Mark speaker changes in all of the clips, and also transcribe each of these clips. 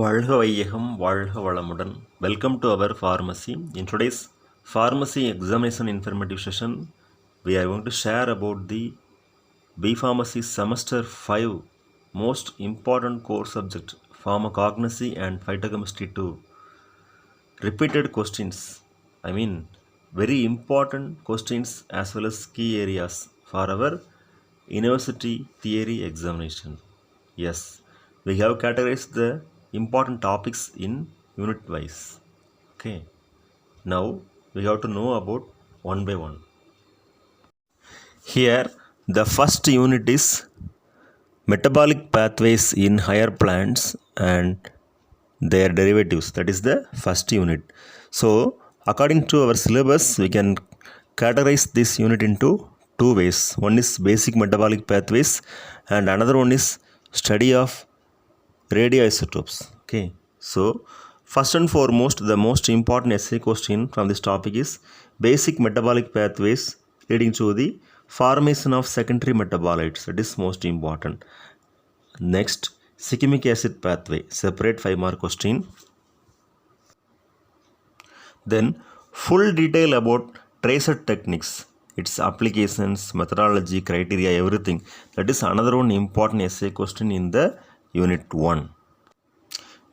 Speaker 1: வாழ்க வையகம் வாழ்க வளமுடன். Welcome to our pharmacy. In today's pharmacy examination informative session, we are going to share about the B.Pharmacy semester 5 most important core subject Pharmacognosy and Phytochemistry 2. Repeated questions, very important questions as well as key areas for our university theory examination. Yes, we have categorized the important topics in unit wise. Okay, now we have to know about one by one. Here the first unit is metabolic pathways in higher plants and their derivatives. That is the first unit. So according to our syllabus, we can categorize this unit into two ways. One is basic metabolic pathways and another one is study of radioisotopes. Okay, so first and foremost, the most important essay question from this topic is basic metabolic pathways leading to the formation of secondary metabolites. That is most important. Next, cyclic acid pathway, separate 5 mark question. Then full detail about tracer techniques, its applications, methodology, criteria, everything. That is another one important essay question in the unit 1.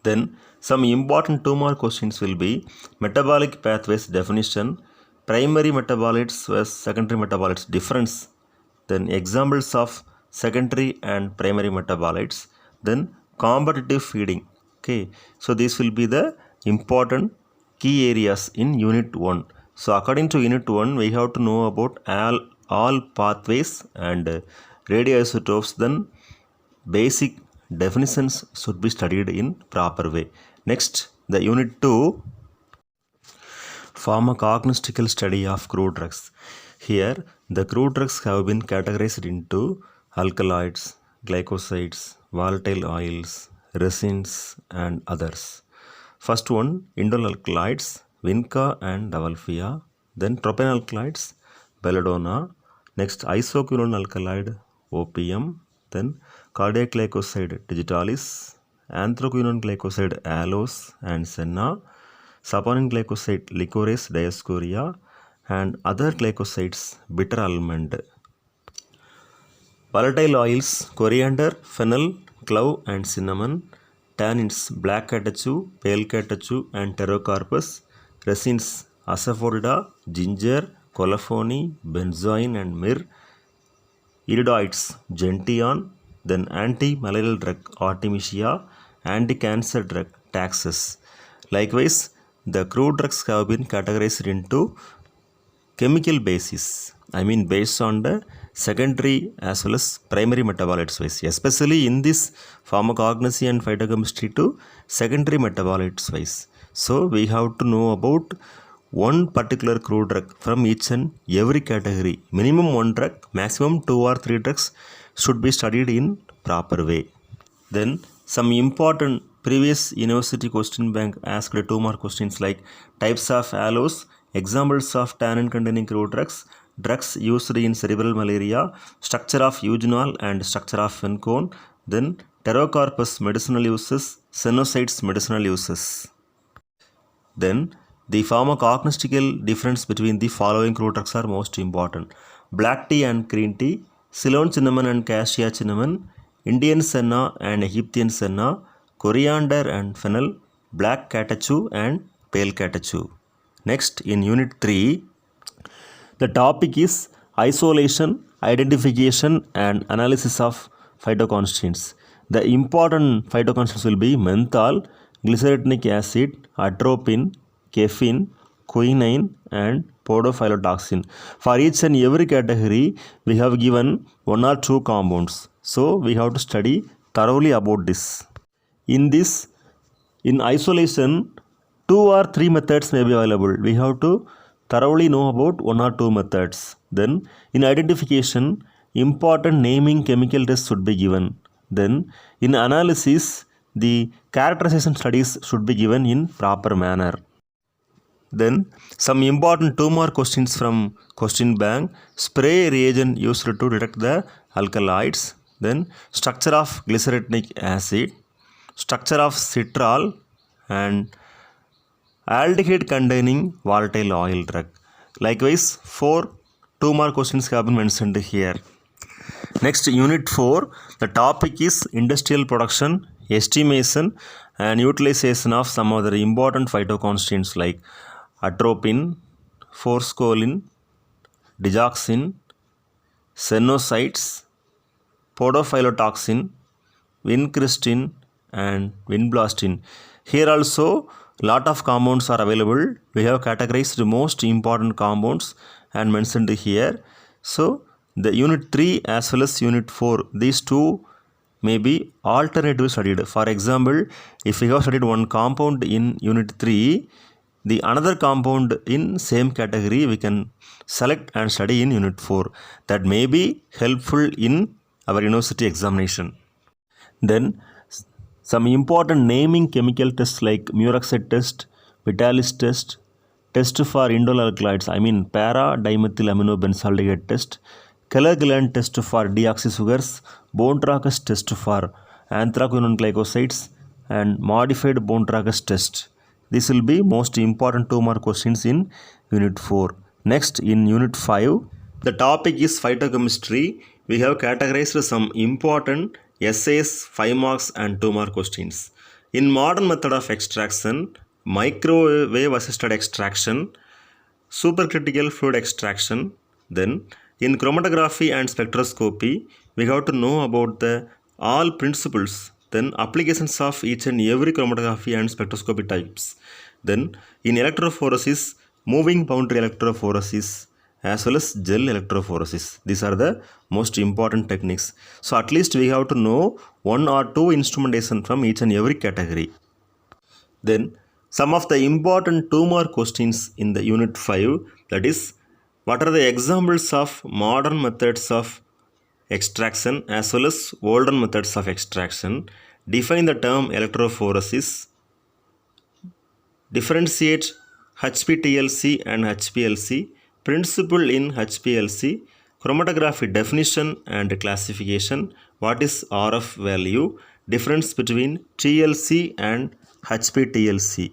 Speaker 1: Then some important 2 mark questions will be metabolic pathways definition, primary metabolites versus secondary metabolites difference, then examples of secondary and primary metabolites, then competitive feeding. Okay, so these will be the important key areas in unit 1. So according to unit 1, we have to know about all pathways and radioisotopes. Then basic definitions should be studied in proper way. Next, the unit 2, pharmacognostical study of crude drugs. Here the crude drugs have been categorized into alkaloids, glycosides, volatile oils, resins and others. First one, indole alkaloids, vinca and Davalfia. Then tropane alkaloids, belladonna. Next, isoquinone alkaloid, opium. Then cardiac glycoside, digitalis. Anthraquinone glycoside, aloes and senna. Saponin glycoside, licorice, diascorea. And other glycosides, bitter almond. Volatile oils, coriander, fennel, clove and cinnamon. Tannins, black catechu, pale catechu and pterocarpus. Resins, asafoetida, ginger, colophony, benzoin and myrrh. Iridoids, gentian. Then anti-malarial drug, artemisia. Anti-cancer drug, taxus. Likewise, the crude drugs have been categorized into chemical basis, based on the secondary as well as primary metabolites wise, especially in this pharmacognosy and phytochemistry to secondary metabolites wise. So we have to know about one particular crude drug from each and every category. Minimum one drug, maximum 2 or 3 drugs should be studied in proper way. Then some important previous university question bank asked 2 mark questions like types of aloes, examples of tannin containing crude drugs, drugs used in cerebral malaria, structure of eugenol and structure of fencone, then pterocarpus medicinal uses, senosides medicinal uses. Then the pharmacognostical difference between the following crude drugs are most important: black tea and green tea, Ceylon cinnamon and cassia cinnamon, Indian senna and Egyptian senna, coriander and fennel, black catechu and pale catechu. Next, in unit 3, the topic is isolation, identification and analysis of phytoconstituents. The important phytoconstituents will be menthol, glycerinic acid, atropine, caffeine, quinine and podophyllitoxin. For each and every category, we have given 1 or 2 compounds. So we have to study thoroughly about this. In isolation, 2 or 3 methods may be available. We have to thoroughly know about 1 or 2 methods. Then in identification, important naming chemical tests should be given. Then in analysis, the characterization studies should be given in proper manner. Then some important 2 mark questions from question bank: spray reagent used to detect the alkaloids, then structure of glycerinic acid, structure of citral and aldehyde containing volatile oil drug. Likewise, 2 more questions have been mentioned here. Next, unit 4, the topic is industrial production, estimation and utilization of some other important phytoconstituents like atropine, forskolin, digoxin, senosites, podophyllitoxin, vincristin and vinblastine. Here also lot of compounds are available. We have categorized the most important compounds and mentioned here. So the unit 3 as well as unit 4, these two may be alternatively studied. For example, if we have studied one compound in unit 3, the another compound in same category we can select and study in unit 4. That may be helpful in our university examination. Then some important naming chemical tests like Muroxide test, Vitalis test, test for indole alkaloids, para-dimethylaminobenzoaldehyde test, Keller-Gilland test for deoxysugars, Bontrages test for anthraquinone glycosides and modified Bontrages test. This will be most important 2 more questions in unit 4. Next, in unit 5, the topic is phytochemistry. We have categorized some important essays, 5 marks and 2 more questions. In modern method of extraction, microwave assisted extraction, supercritical fluid extraction, then in chromatography and spectroscopy, we have to know about the all principles, then applications of each and every chromatography and spectroscopy types. Then in electrophoresis, moving boundary electrophoresis as well as gel electrophoresis. These are the most important techniques. So at least we have to know 1 or 2 instrumentation from each and every category. Then some of the important 2 more questions in the unit 5, that is, what are the examples of modern methods of extraction as well as older methods of extraction? Define the term electrophoresis. Differentiate HPTLC and HPLC. Principle in HPLC. Chromatography definition and classification. What is RF value? Difference between TLC and HPTLC.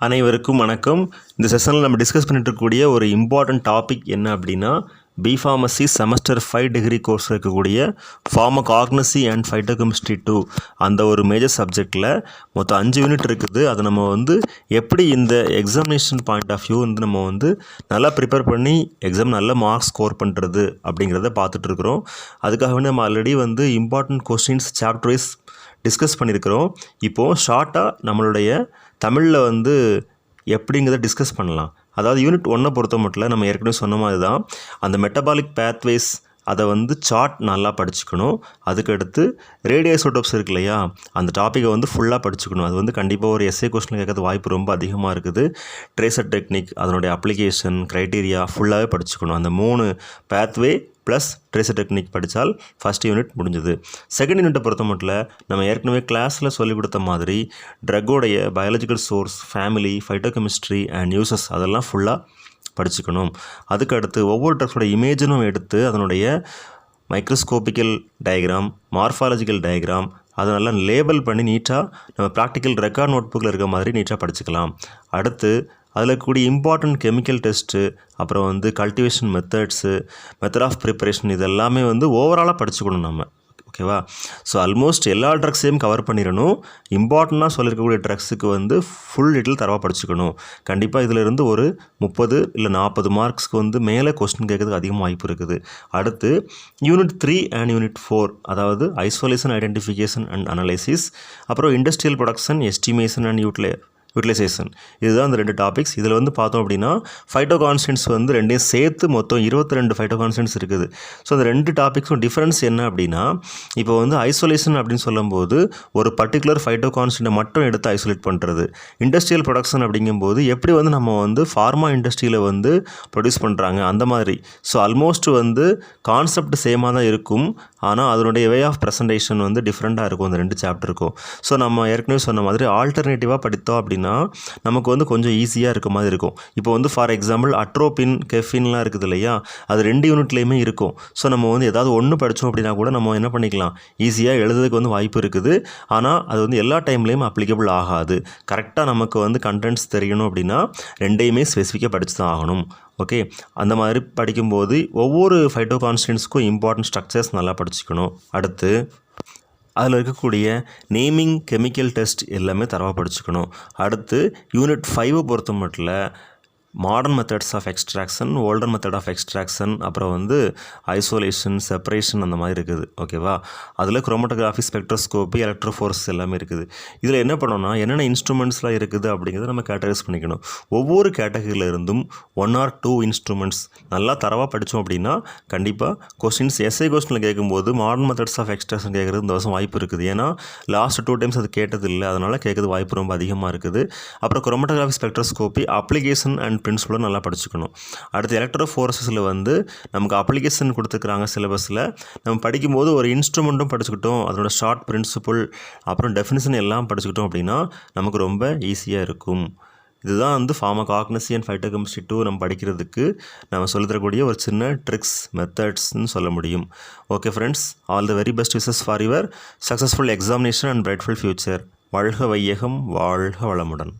Speaker 1: அனைவருக்கும் வணக்கம். இந்த செஷனில் நம்ம discuss பண்ணிட்டு இருக்கக்கூடிய ஒரு important topic என்ன அப்படின்னா, B.Pharmacy செமஸ்டர் 5 டிகிரி கோர்ஸ் இருக்கக்கூடிய Pharmacognosy அண்ட் Phytochemistry 2 அந்த ஒரு மேஜர் சப்ஜெக்டில் மொத்தம் 5 யூனிட் இருக்குது. அதை நம்ம எப்படி இந்த எக்ஸாமினேஷன் பாயிண்ட் ஆஃப் வியூ நம்ம நல்லா ப்ரிப்பேர் பண்ணி எக்ஸாம் நல்ல மார்க்ஸ் ஸ்கோர் பண்ணுறது அப்படிங்கிறத பார்த்துட்ருக்குறோம். அதுக்காக நம்ம already important questions chapter wise discuss பண்ணியிருக்கிறோம். இப்போது ஷார்ட்டாக நம்மளுடைய தமிழில் எப்படிங்கிறத டிஸ்கஸ் பண்ணலாம். அதாவது யூனிட் 1 பொறுத்த மட்டும் நம்ம ஏற்கனவே சொன்ன மாதிரி தான் அந்த மெட்டபாலிக் பேத்வேஸ் அதை சார்ட் நல்லா படிச்சுக்கணும். அதுக்கடுத்து ரேடியோசோடோப்ஸ் இருக்கு இல்லையா, அந்த டாப்பிக்கை ஃபுல்லாக படிச்சுக்கணும். அது கண்டிப்பாக ஒரு எஸ்ஏ கொஸ்டின் கேட்கறது வாய்ப்பு ரொம்ப அதிகமாக இருக்குது. ட்ரேசர் டெக்னிக், அதனுடைய அப்ளிகேஷன், க்ரைட்டீரியா ஃபுல்லாகவே படிச்சுக்கணும். அந்த 3 பேத்வே ப்ளஸ் ட்ரேசர் டெக்னிக் படித்தால் ஃபஸ்ட் யூனிட் முடிஞ்சது. செகண்ட் யூனிட்டை பொறுத்த மட்டும் நம்ம ஏற்கனவே கிளாஸில் சொல்லிக் கொடுத்த மாதிரி ட்ரக்கோடைய biological source, family, phytochemistry and uses அதெல்லாம் ஃபுல்லாக படிச்சுக்கணும். அதுக்கடுத்து ஒவ்வொரு ட்ரக்ஸோட இமேஜனும் எடுத்து அதனுடைய மைக்ரோஸ்கோபிக்கல் டயக்ராம், மார்ஃபாலஜிக்கல் டயக்ராம் அதை நல்லா லேபிள் பண்ணி நீட்டாக நம்ம ப்ராக்டிக்கல் ரெக்கார்ட் நோட் புக்கில் இருக்க மாதிரி நீட்டாக படிச்சுக்கலாம். அடுத்து அதில் கூடிய இம்பார்ட்டன்ட் கெமிக்கல் டெஸ்ட்டு, அப்புறம் cultivation methods, method of preparation இதெல்லாமே ஓவராலாக படிச்சுக்கணும் நம்ம. ஓகேவா? ஸோ ஆல்மோஸ்ட் எல்லா ட்ரக்ஸையும் கவர் பண்ணிடணும். இம்பார்ட்டண்ட்டாக சொல்லியிருக்கக்கூடிய ட்ரக்ஸுக்கு ஃபுல் டீட்டெயில் தரவாக படிச்சுக்கணும். கண்டிப்பாக இதிலிருந்து ஒரு 30 இல்லை 40 மார்க்ஸ்க்கு மேலே கொஸ்டின் கேட்கறதுக்கு அதிகமாக வாய்ப்பு இருக்குது. அடுத்து யூனிட் 3 அண்ட் யூனிட் 4, அதாவது ஐசோலேஷன், ஐடென்டிஃபிகேஷன் அண்ட் அனலைசிஸ், அப்புறம் industrial production, estimation and utilisation. இதுதான் அந்த 2 டாபிக்ஸ். இதில் பார்த்தோம் அப்படின்னா ஃபைட்டோகான்ஸ்டன்ட்ஸ் ரெண்டையும் சேர்த்து மொத்தம் 22 ஃபைட்டோகான்ஸ்டன்ட்ஸ் இருக்குது. ஸோ அந்த 2 டாபிக்ஸும் டிஃப்ரென்ஸ் என்ன அப்படின்னா, இப்போ ஐசோலேஷன் அப்படின்னு சொல்லும்போது ஒரு பர்டிகுலர் ஃபைட்டோகான்ஸ்டன்ட்டை மட்டும் எடுத்து ஐசோலேட் பண்ணுறது. இண்டஸ்ட்ரியல் ப்ரொடக்ஷன் அப்படிங்கும்போது எப்படி நம்ம ஃபார்மா இண்டஸ்ட்ரியில் ப்ரொடியூஸ் பண்ணுறாங்க அந்த மாதிரி. ஸோ ஆல்மோஸ்ட் கான்செப்ட் சேமாக தான் இருக்கும். ஆனால் அதனுடைய வே ஆஃப் ப்ரெசன்டேஷன் வந்து டிஃப்ரெண்ட்டாக இருக்கும் அந்த 2 சாப்டருக்கும். ஸோ நம்ம ஏற்கனவே சொன்ன மாதிரி ஆல்டர்னேட்டிவாக படித்தோம் அப்படின்னா நமக்கு வந்து கொஞ்சம் ஈஸியாக இருக்க மாதிரி இருக்கும். இப்போ வந்து ஃபார் எக்ஸாம்பிள் அட்ரோபின் கெஃபின்லாம் இருக்குது இல்லையா, அது 2 யூனிட்லேயுமே இருக்கும். ஸோ நம்ம வந்து ஏதாவது ஒன்று படித்தோம் அப்படின்னா கூட நம்ம என்ன பண்ணிக்கலாம், ஈஸியாக எழுதுறதுக்கு வந்து வாய்ப்பு இருக்குது. ஆனால் அது வந்து எல்லா டைம்லேயும் அப்ளிகபிள் ஆகாது. கரெக்டாக நமக்கு வந்து கண்டென்ட்ஸ் தெரியணும் அப்படின்னா 2யுமே ஸ்பெசிஃபிக்காக படித்து தான் ஆகணும். ஓகே, அந்த மாதிரி படிக்கும்போது ஒவ்வொரு ஃபைட்டோ கான்ஸ்டன்ட்ஸ்க்கும் இம்பார்ட்டன்ட் ஸ்ட்ரக்சர்ஸ் நல்லா படிச்சுக்கணும். அடுத்து அதில் இருக்கக்கூடிய நேமிங் கெமிக்கல் டெஸ்ட் எல்லாமே தரவாக படிச்சுக்கணும். அடுத்து யூனிட் 5 பொறுத்த மட்டும் modern methods of extraction, older method of extraction, அப்புறம் வந்து ஐசோலேஷன், செப்பரேஷன் அந்த மாதிரி இருக்குது. ஓகேவா, அதில் குரோமட்டோகிராஃபி, ஸ்பெக்ட்ரோஸ்கோப்பி, எலக்ட்ரோஃபோர்ஸ் எல்லாமே இருக்குது. இதில் என்ன பண்ணோம்னா என்னென்ன இன்ஸ்ட்ருமெண்ட்ஸ்லாம் இருக்குது அப்படிங்கிறத நம்ம கேட்டகரைஸ் பண்ணிக்கணும். ஒவ்வொரு கேட்டகரியில் இருந்தும் 1 or 2 இன்ஸ்ட்ருமெண்ட்ஸ் நல்லா தரவாக படித்தோம் அப்படின்னா கண்டிப்பாக கொஸ்டின்ஸ் எஸ்ஐ கொஸ்டினில் கேட்கும்போது மாடர்ன் மெத்தட்ஸ் ஆஃப் எக்ஸ்ட்ராக்ஷன் கேட்குறது இந்த வருஷம் வாய்ப்பு இருக்குது. ஏன்னா லாஸ்ட் 2 times அது கேட்டது இல்லை, அதனால் கேட்குறது வாய்ப்பு ரொம்ப அதிகமாக இருக்குது. அப்புறம் குரோமட்டோகிராஃபி, ஸ்பெக்ட்ரோஸ்கோப்பி, அப்ளிகேஷன் அண்ட் பிரின்சிபலும் நல்லா படிச்சுக்கணும். அடுத்து எலக்ட்ரோஃபோரஸில் வந்து நமக்கு அப்ளிகேஷன் கொடுத்துருக்குறாங்க சிலபஸில். நம்ம படிக்கும்போது ஒரு இன்ஸ்ட்ருமெண்ட்டும் படிச்சுக்கிட்டோம், அதனோட ஷார்ட் பிரின்சிபல், அப்புறம் டெஃபினிஷன் எல்லாம் படிச்சுக்கிட்டோம் அப்படின்னா நமக்கு ரொம்ப ஈஸியாக இருக்கும். இதுதான் வந்து ஃபார்மகாக்னசி அண்ட் ஃபைட்டோகெமிஸ்ட்ரி 2 நம்ம படிக்கிறதுக்கு நம்ம சொல்லித்தரக்கூடிய ஒரு சின்ன ட்ரிக்ஸ் மெத்தட்ஸ்ன்னு சொல்ல முடியும். Okay friends, all the very best wishes for your successful examination and brightful future. வாழ்க வையகம், வாழ்க வளமுடன்.